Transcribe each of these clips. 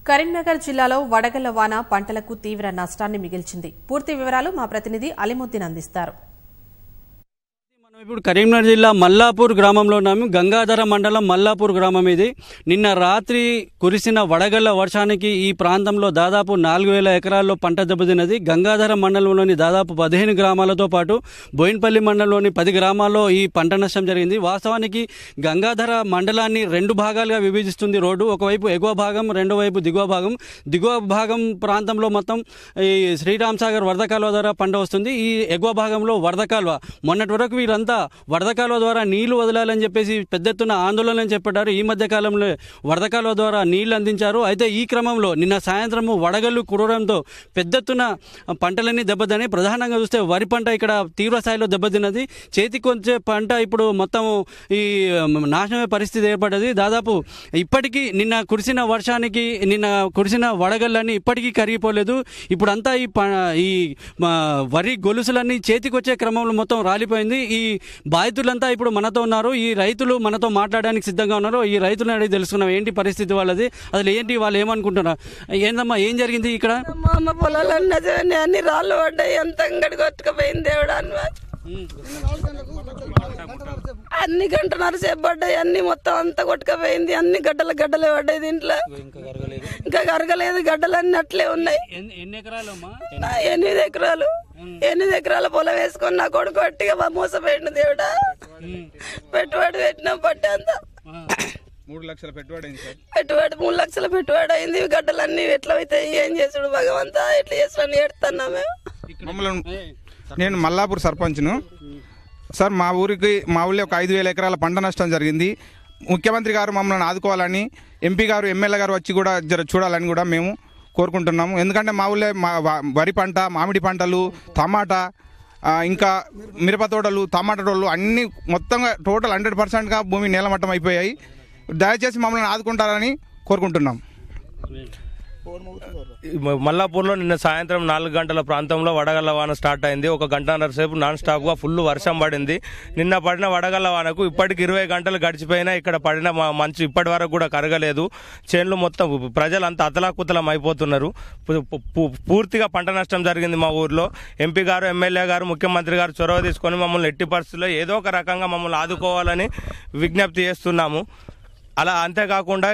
కరీంనగర్ జిల్లాలో వడగళ్ల వాన పంటలకు తీవ్ర నష్టాన్ని మిగిల్చింది. పూర్తి వివరాలు మా ప్రతినిధి అలీముద్దీన్ అందిస్తారు. ఇప్పుడు కరీంనగర్ జిల్లా మల్లాపూర్ గ్రామంలో ఉన్నాము. గంగాధర మండలం మల్లాపూర్ గ్రామం ఇది. నిన్న రాత్రి కురిసిన వడగళ్ల వర్షానికి ఈ ప్రాంతంలో దాదాపు 4000 ఎకరాల్లో పంట దెబ్బతిన్నది. గంగాధర మండలంలోని దాదాపు 15 గ్రామాలతో పాటు బోయిన్పల్లి మండలంలోని 10 గ్రామాల్లో ఈ పంట నష్టం జరిగింది. వాస్తవానికి గంగాధర మండలాన్ని 2 భాగాలుగా విభజిస్తుంది రోడ్డు. ఒకవైపు ఎగువ భాగం, రెండో వైపు దిగువ భాగం. దిగువ భాగం ప్రాంతంలో మొత్తం ఈ శ్రీరామ్ సాగర్ వరద కాలువ ద్వారా పంట వస్తుంది. ఈ ఎగువ భాగంలో వరద కాలువ. మొన్నటి వరకు వీరంతా వరద కాలువ ద్వారా నీళ్లు వదలాలని చెప్పేసి పెద్ద ఎత్తున ఆందోళనలు చేపట్టారు. ఈ మధ్య కాలంలో వరద కాలువ ద్వారా నీళ్లు అందించారు. అయితే ఈ క్రమంలో నిన్న సాయంత్రం వడగళ్లు కురవడంతో పెద్ద ఎత్తున పంటలన్నీ దెబ్బతిని, ప్రధానంగా చూస్తే వరి పంట ఇక్కడ తీవ్ర స్థాయిలో దెబ్బతిన్నది. చేతికి వచ్చే పంట ఇప్పుడు మొత్తం ఈ నాశనమే పరిస్థితి ఏర్పడ్డది. దాదాపు ఇప్పటికీ నిన్న కురిసిన వర్షానికి, నిన్న కురిసిన వడగళ్ళన్నీ ఇప్పటికీ కరిగిపోలేదు. ఇప్పుడంతా ఈ వరి గొలుసులన్నీ చేతికి వచ్చే క్రమంలో మొత్తం రాలిపోయింది. ఈ బాధితులంతా ఇప్పుడు మనతో ఉన్నారు. ఈ రైతులు మనతో మాట్లాడడానికి సిద్ధంగా ఉన్నారు. ఈ రైతులను అడిగి తెలుసుకున్నాం ఏంటి పరిస్థితి వాళ్ళది, అసలు ఏంటి, వాళ్ళు ఏమనుకుంటున్నారు. ఏందమ్మా, ఏం జరిగింది ఇక్కడ? అమ్మ పొలాలన్నీ అన్ని రాళ్ళు పడ్డాయి, అంత అంగడి కొట్టుకుపోయింది దేవుడా. అన్ని గంటన్నర సేపు పడ్డాయి, అన్ని మొత్తం అంతా కొట్టుకుపోయింది. అన్ని గడ్డలే పడ్డాయి. దీంట్లో ఇంకా కరగలేదు, గడ్డలన్నీ అట్లే ఉన్నాయి. 8 ఎకరాల పొలం వేసుకొని నా కొడుకు గట్టిగా మోసపోయిండు దేవుడా. పెట్టుబడి పెట్టినాం పట్టే అంతా 3 లక్షల పెట్టుబడి అయింది. 3 లక్షల పెట్టుబడి అయింది. గడ్డలన్నీ ఎట్లా అవుతాయి, ఏం చేసుడు భగవంతా, ఎట్లా చేస్తాను ఏడుతున్నా మేము. నేను మల్లాపూర్ సర్పంచ్ను సార్. మా ఊళ్ళో ఒక 5000 ఎకరాల పంట నష్టం జరిగింది. ముఖ్యమంత్రి గారు మమ్మల్ని ఆదుకోవాలని, ఎంపీ గారు, ఎమ్మెల్యే గారు వచ్చి కూడా చూడాలని కూడా మేము కోరుకుంటున్నాము. ఎందుకంటే మా ఊళ్ళో వరి పంట, మామిడి పంటలు, టమాటా, ఇంకా మిరప తోటలు, టమాటా తోటలు అన్నీ మొత్తంగా టోటల్ 100%గా భూమి నేలమట్టం అయిపోయాయి. దయచేసి మమ్మల్ని ఆదుకుంటారని కోరుకుంటున్నాం. మల్లాపూర్లో నిన్న సాయంత్రం 4 గంటల ప్రాంతంలో వడగళ్ల వాన స్టార్ట్ అయింది. 1 గంటన్నర సేపు నాన్ స్టాప్గా ఫుల్ వర్షం పడింది. నిన్న పడిన వడగళ్ల వానకు ఇప్పటికి 20 గంటలు గడిచిపోయినా ఇక్కడ పడిన మంచు ఇప్పటి వరకు కూడా కరగలేదు. చేన్లు మొత్తం ప్రజలంతా అతలాకుతలం అయిపోతున్నారు. పూర్తిగా పంట నష్టం జరిగింది మా ఊర్లో. ఎంపీ గారు, ఎమ్మెల్యే గారు, ముఖ్యమంత్రి గారు చొరవ తీసుకొని మమ్మల్ని ఎట్టి పరిస్థితుల్లో ఏదో ఒక రకంగా మమ్మల్ని ఆదుకోవాలని విజ్ఞప్తి చేస్తున్నాము. అలా అంతేకాకుండా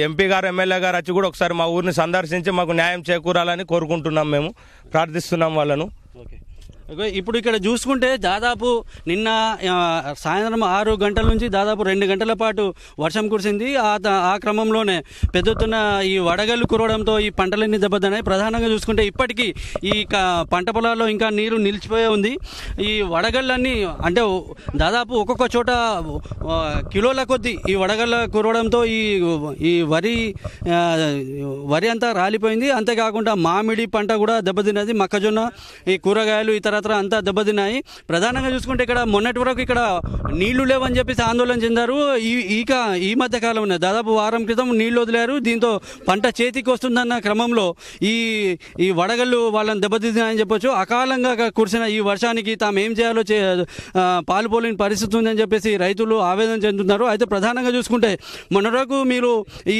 ఎంపీ గారు, ఎమ్మెల్యే గారు వచ్చి కూడా ఒకసారి మా ఊరిని సందర్శించి మాకు న్యాయం చేకూరాలని కోరుకుంటున్నాం. మేము ప్రార్థిస్తున్నాం వాళ్ళను. ఇప్పుడు ఇక్కడ చూసుకుంటే దాదాపు నిన్న సాయంత్రం 6 గంటల నుంచి దాదాపు 2 గంటల పాటు వర్షం కురిసింది. ఆ క్రమంలోనే పెద్ద ఎత్తున ఈ వడగళ్ళు కురవడంతో ఈ పంటలన్నీ దెబ్బతిన్నాయి. ప్రధానంగా చూసుకుంటే ఇప్పటికీ ఈ పంట పొలాల్లో ఇంకా నీరు నిలిచిపోయే ఉంది. ఈ వడగళ్ళన్నీ అంటే దాదాపు ఒక్కొక్క చోట కిలోల కొద్దీ ఈ వడగళ్ళ కురవడంతో ఈ వరి అంతా రాలిపోయింది. అంతేకాకుండా మామిడి పంట కూడా దెబ్బతిన్నది. మొక్కజొన్న, ఈ కూరగాయలు, ఇతర అంతా దెబ్బతిన్నాయి. ప్రధానంగా చూసుకుంటే ఇక్కడ మొన్నటి వరకు ఇక్కడ నీళ్లు లేవని చెప్పేసి ఆందోళన చెందారు. ఈ మధ్య కాలంలో దాదాపు వారం క్రితం నీళ్లు వదిలారు. దీంతో పంట చేతికి వస్తుందన్న క్రమంలో ఈ వడగళ్ళు వాళ్ళని దెబ్బతిన్నాయని చెప్పొచ్చు. అకాలంగా కురిసిన ఈ వర్షానికి తాము ఏం చేయాలో పాలుపోలేని పరిస్థితి ఉందని చెప్పేసి రైతులు ఆవేదన చెందుతున్నారు. అయితే ప్రధానంగా చూసుకుంటే మొన్నటి వరకు మీరు ఈ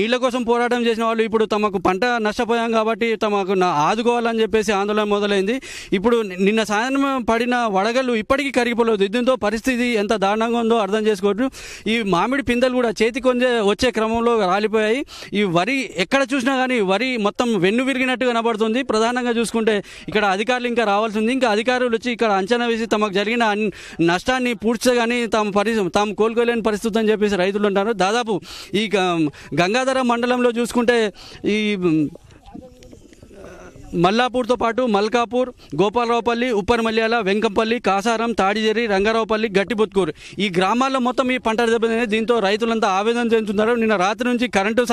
నీళ్ల కోసం పోరాటం చేసిన వాళ్ళు ఇప్పుడు తమకు పంట నష్టపోయాం కాబట్టి తమకు ఆదుకోవాలని చెప్పేసి ఆందోళన మొదలైంది. ఇప్పుడు నిన్న సాయంత్రం పడిన వడగళ్ళు ఇప్పటికీ కరిగిపోలేదు. దీంతో పరిస్థితి ఎంత దారుణంగా ఉందో అర్థం చేసుకోవచ్చు. ఈ మామిడి పిందెలు కూడా చేతికి వచ్చే క్రమంలో రాలిపోయాయి. ఈ వరి ఎక్కడ చూసినా కానీ వరి మొత్తం వెన్ను విరిగినట్టు కనబడుతుంది. ప్రధానంగా చూసుకుంటే ఇక్కడ అధికారులు ఇంకా రావాల్సి ఉంది. ఇంకా అధికారులు వచ్చి ఇక్కడ అంచనా వేసి తమకు జరిగిన నష్టాన్ని పూడ్చగానే తాము కోలుకోలేని పరిస్థితి అని చెప్పేసి రైతులు అంటారు. దాదాపు ఈ గంగాధర మండలంలో చూసుకుంటే ఈ మల్లాపూర్తో పాటు మల్కాపూర్, గోపాలరావుపల్లి, ఉప్పర్మల్యాల, వెంకంపల్లి, కాసారం, తాడిజేరి, రంగారావుపల్లి, గట్టిబుత్కూరు ఈ గ్రామాల్లో మొత్తం ఈ పంట దెబ్బతింది. దీంతో రైతులంతా ఆవేదన చెందుతున్నారు. నిన్న రాత్రి నుంచి కరెంటు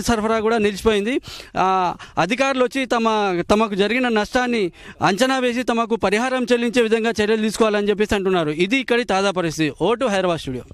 సరఫరా కూడా నిలిచిపోయింది. అధికారులు వచ్చి తమకు జరిగిన నష్టాన్ని అంచనా వేసి తమకు పరిహారం చెల్లించే విధంగా చర్యలు తీసుకోవాలని చెప్పేసి అంటున్నారు. ఇది ఇక్కడి తాజా పరిస్థితి. Vote Hyderabad studio.